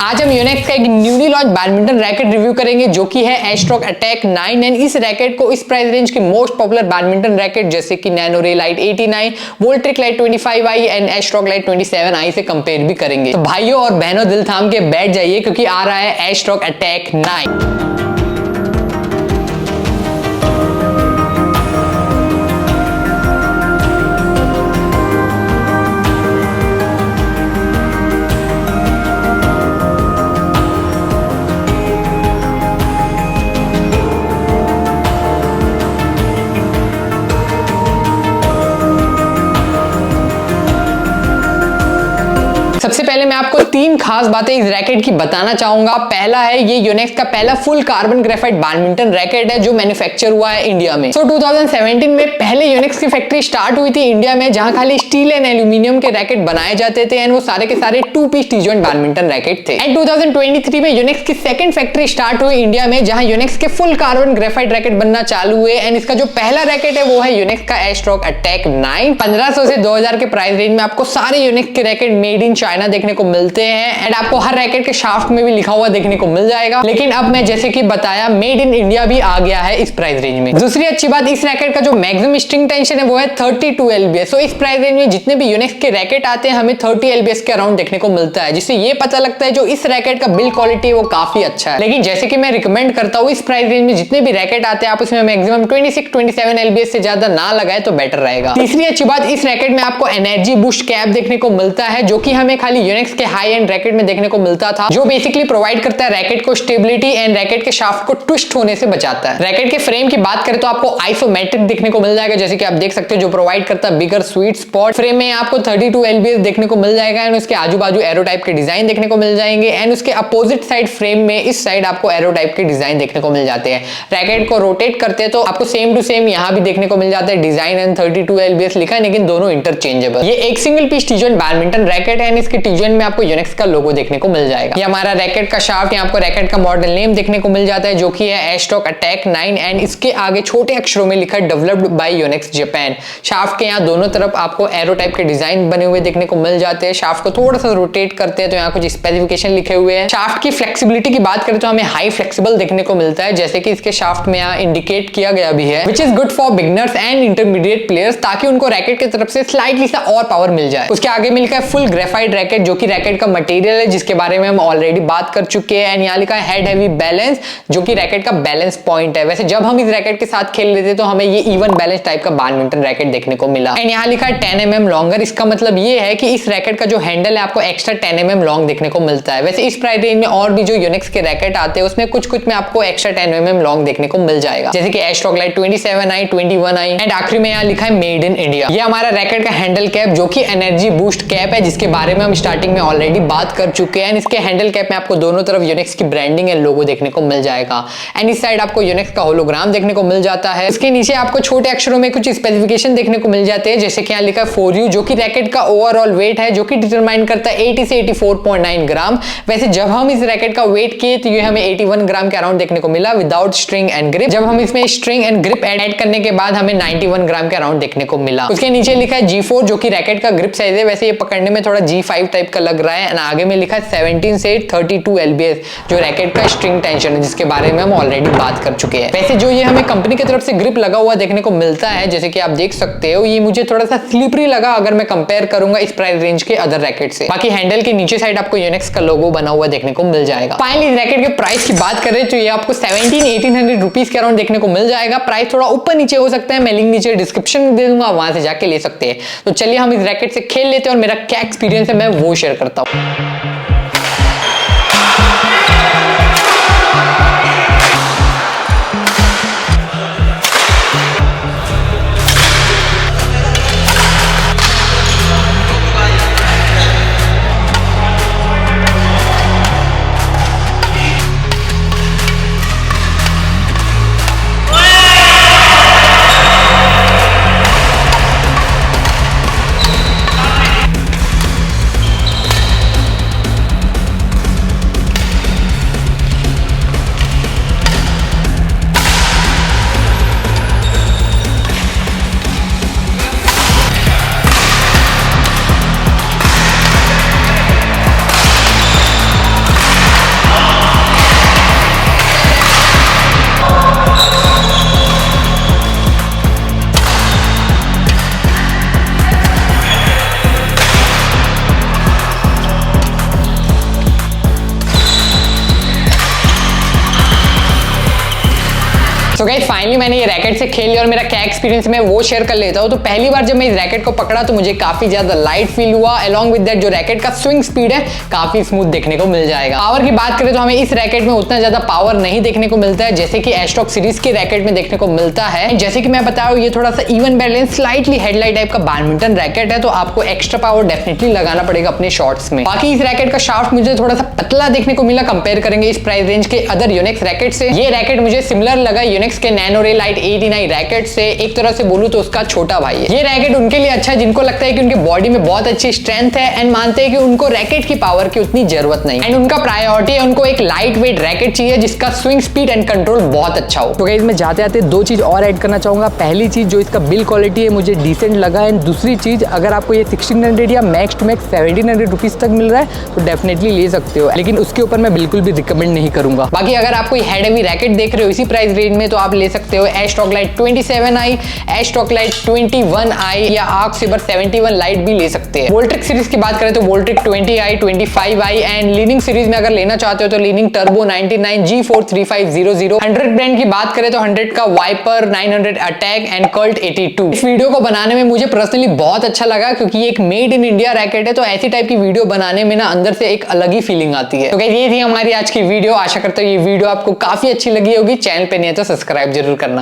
आज हम योनेक्स का एक newly launch badminton racket review करेंगे जो कि है एस्ट्रोक अटैक 9 एंड इस रैकेट को इस प्राइस रेंज की मोस्ट पॉपुलर बैडमिंटन रैकेट जैसे कि nano ray light 89, Voltric light 25i and Astrox light 27i से कंपेयर भी करेंगे। तो भाइयों और बहनों दिल थाम के बैठ जाइए क्योंकि आ रहा है एस्ट्रोक अटैक 9। सबसे पहले मैं आपको तीन खास बातें इस रैकेट की बताना चाहूंगा। पहला है ये योनेक्स का पहला full carbon graphite badminton racket है जो मैन्युफैक्चर हुआ है इंडिया में। 2017 में पहले योनेक्स की फैक्ट्री स्टार्ट हुई थी इंडिया में जहां खाली स्टील एंड एल्यूमिनियम के रैकेट बनाए जाते थे एंड वो सारे के सारे 2 piece T joint badminton racket थे। एंड 2023 में योनेक्स की सेकंड फैक्ट्री स्टार्ट हुई इंडिया में जहां योनेक्स के फुल कार्बन ग्रेफाइट रैकेट बनना चालू हुए एंड इसका जो पहला रैकेट है वो है योनेक्स का एस्ट्रोक अटैक 9। 1500 से 2000 के प्राइस रेंज में आपको सारे योनेक्स के रैकेट मेड इन चाइना देखने को मिलते हैं एंड आपको हर रैकेट के शाफ्ट में भी लिखा हुआ देखने को मिल जाएगा। लेकिन अब मैं जैसे कि बताया मेड इन इंडिया भी आ गया है इस प्राइस रेंज में। दूसरी अच्छी बात इस रैकेट का जो मैक्सिमम स्ट्रिंग टेंशन है वो है 32 lbs। इस प्राइस रेंज में जितने भी योनेक्स के रैकेट आते हैं हमें 30 lbs के अराउंड देखने को मिलता है जिससे ये पता लगता है जो इस रैकेट का बिल्ड क्वालिटी है वो काफी अच्छा है। लेकिन जैसे कि मैं रिकमेंड करता हूँ इस प्राइस रेंज में जितने भी रैकेट आते हैं आप उसमें मैक्सिमम 26-27 lbs से ज्यादा ना लगाए तो बेटर रहेगा। तीसरी अच्छी बात इस रैकेट में आपको एनर्जी बूस्ट कैप देखने को मिलता है जो कि हमें खाली योनेक्स के हाई एंड रैकेट में देखने को मिलता था, जो बेसिकली प्रोवाइड करता है रैकेट को स्टेबिलिटी एंड रैकेट के शाफ्ट को ट्विस्ट होने से बचाता है। रैकेट के फ्रेम की बात करें तो आपको आइसोमेट्रिक देखने को मिल जाएगा जैसे कि आप देख सकते हो जो प्रोवाइड करता है बिगर स्वीट स्पॉट। फ्रेम में आपको 32 lbs देखने को मिल जाएगा एंड उसके आजू बाजू एरो टाइप के डिजाइन देखने को मिल जाएंगे एंड उसके अपोजिट साइड फ्रेम में इस साइड आपको एरो टाइप के डिजाइन देखने को मिल जाते हैं। रैकेट को रोटेट करते हैं तो आपको सेम टू सेम यहाँ भी देखने को मिल जाता है डिजाइन एंड 32 lbs लिखा है लेकिन दोनों इंटरचेंजेबल। ये एक single piece T joint badminton racket है एंड इसके टी जॉइंट में आपको योनेक्स का लोगो देखने को मिल जाएगा। ये हमारा रैकेट का शाफ्ट यहाँ आपको रैकेट का मॉडल नेम देखने को मिल जाता है जो कि है एस्ट्रोक अटैक 9 एंड इसके आगे छोटे अक्षरों में लिखा है developed by Yonex Japan. Shaft के यहाँ दोनों तरफ आपको एरो टाइप के डिजाइन बने हुए देखने को मिल जाते हैं। शाफ्ट को थोड़ा सा रोटेट करते हैं तो यहाँ कुछ स्पेसिफिकेशन लिखे हुए हैं। शाफ्ट की फ्लेक्सिबिलिटी की बात करें तो हमें हाई फ्लेक्सिबल देखने को मिलता है जैसे कि इसके शाफ्ट में यहाँ इंडिकेट किया गया भी है which is good for beginners and intermediate players ताकि उनको रैकेट की तरफ से स्लाइटली सा और पावर मिल जाए। उसके आगे में लिखा है फुल ग्रेफाइट रैकेट जो कि रैकेट का मटेरियल है जिसके बारे में हम ऑलरेडी बात कर चुके हैं एंड यहाँ लिखा है हेड हैवी बैलेंस जो कि रैकेट का बैलेंस पॉइंट है। वैसे जब हम इस रैकेट के साथ खेल लेते तो हमें ये इवन बैलेंस टाइप का बैडमिंटन रैकेट देखने को मिला एंड यहाँ लिखा है 10 mm लॉन्गर। इसका मतलब ये है कि इस रैकेट का जो हैंडल है आपको एक्स्ट्रा 10 mm लॉन्ग देखने को मिलता है। वैसे इस प्राइस रेंज में और भी जो योनेक्स के रैकेट आते हैं उसमें कुछ में आपको एक्स्ट्रा 10 mm लॉन्ग देखने को मिल जाएगा जैसे कि एस्ट्रोक लाइट 27i 21i एंड आखिरी में यहाँ लिखा है मेड इन इंडिया। ये हमारा रैकेट का हैंडल कैप जो कि एनर्जी बूस्ट कैप है जिसके बारे में हम स्टार्टिंग में ऑलरेडी बात कर चुके हैं। इसके हैंडल कैप में आपको दोनों तरफ योनेक्स की ब्रांडिंग एंड लोगो देखने को मिल जाएगा एंड इस साइड आपको योनेक्स का होलोग्राम देखने को मिल जाता है। इसके नीचे आपको छोटे अक्षरों में कुछ स्पेसिफिकेशन देखने को मिल जाते हैं जैसे कि यहाँ लिखा है 4U जो कि रैकेट का ओवरऑल वेट है जो कि डिटरमाइन करता है 80 से 84.9 ग्राम। वैसे जब हम इस रैकेट का वेट किए तो ये हमें 81 ग्राम के अराउंड देखने को मिला विदाउट स्ट्रिंग एंड ग्रिप। जब हम इसमें स्ट्रिंग एंड ग्रिप ऐड करने के बाद हमें 91 ग्राम के अराउंड देखने को मिला। उसके नीचे लिखा है G4 जो कि रैकेट का ग्रिप साइज है। वैसे ये पकड़ने में थोड़ा G5 टाइप का लग रहा है एंड आगे में लिखा है 17 से 32 lbs जो रैकेट का स्ट्रिंग टेंशन है जिसके बारे में हम ऑलरेडी बात कर चुके हैं। वैसे जो ये हमें कंपनी की तरफ से ग्रिप लगा हुआ देखने को मिलता है जैसे कि आप देख सकते हो ये मुझे थोड़ा सा स्लिपरी लगा अगर मैं कंपेयर करूंगा इस प्राइस रेंज के अदर रैकेट से। बाकी हैंडल के नीचे साइड आपको योनेक्स का लोगो बना हुआ देखने को मिल जाएगा। फाइनली इस रैकेट के प्राइस की बात करें तो ये आपको 1700-1800 रुपीज के अराउंड देखने को मिल जाएगा। प्राइस थोड़ा ऊपर नीचे हो सकता है, मैं लिंक नीचे डिस्क्रिप्शन में दे दूंगा, वहां से जाके ले सकते हैं। तो चलिए हम इस रैकेट से खेल लेते हैं और मेरा क्या एक्सपीरियंस है मैं वो शेयर करता हूँ। तो गाइस फाइनली मैंने ये रैकेट से खेल लिया और मेरा क्या एक्सपीरियंस मैं वो शेयर कर लेता हूँ। तो पहली बार जब मैं इस रैकेट को पकड़ा तो मुझे काफी ज्यादा लाइट फील हुआ। अलॉन्ग विद दैट जो रैकेट का स्विंग स्पीड है काफी स्मूथ देखने को मिल जाएगा। पावर की बात करें तो हमें इस रैकेट में उतना ज्यादा पावर नहीं देखने को मिलता है जैसे कि एस्ट्रोक सीरीज के रैकेट में देखने को मिलता है। जैसे कि मैं बता रहा हूँ ये थोड़ा सा even balance slightly headlight type का बैडमिंटन रैकेट है, तो आपको एक्स्ट्रा पावर डेफिनेटली लगाना पड़ेगा अपने शॉट्स में। बाकी इस रैकेट का शाफ्ट मुझे थोड़ा सा पतला देखने को मिला कंपेयर करेंगे इस प्राइस रेंज के अदर यूनिक्स रैकेट से। ये रैकेट मुझे सिमिलर लगा यूनिक्स के नैनो रे लाइट 89 रैकेट से। एक तरह से बोलूं तो उसका छोटा भाई है। ये रैकेट उनके लिए अच्छा है जिनको लगता है कि उनके बॉडी में बहुत अच्छी स्ट्रेंथ है एंड मानते हैं कि उनको रैकेट की पावर की उतनी जरूरत नहीं एंड उनका प्रायोरिटी है उनको एक लाइट वेट रैकेट चाहिए जिसका स्विंग स्पीड एंड कंट्रोल बहुत अच्छा हो। तो गाइस मैं जाते आते दो चीज और ऐड करना चाहूंगा। पहली चीज जो इसका बिल क्वालिटी है मुझे डिसेंट लगा एंड दूसरी चीज अगर आपको ये 1600 या मैक्स टू मैक्स 1700 रुपीज तक मिल रहा है तो डेफिनेटली ले सकते हो, लेकिन उसके ऊपर मैं बिल्कुल भी रिकमेंड नहीं करूंगा। बाकी अगर आप कोई हेड हेवी रैकेट देख रहे हो इसी प्राइस रेंज में तो आप ले सकते हो एस्ट्रोक लाइट 27i, एस्ट्रोक लाइट 21i या आर्क सेबर 71 लाइट भी ले सकते हैं। वोल्ट्रिक सीरीज की बात करें तो वोल्ट्रिक 20i, 25i and leaning series में अगर लेना चाहते हो तो लीनिंग टर्बो 99 G43500। 100 ब्रांड की बात करें तो 100 का वाइपर, 900 अटैक एंड कल्ट 82। इस वीडियो को बनाने में मुझे पर्सनली बहुत अच्छा लगा क्योंकि एक मेड इन इंडिया रैकेट है, तो ऐसी टाइप की वीडियो बनाने में ना अंदर से एक अलग ही फीलिंग आती है। तो गाइस ये थी हमारी आज की वीडियो। आशा करता हूँ ये वीडियो आपको काफी अच्छी लगी होगी। चैनल पे नहीं है तो सब्सक्राइब जरूर करना।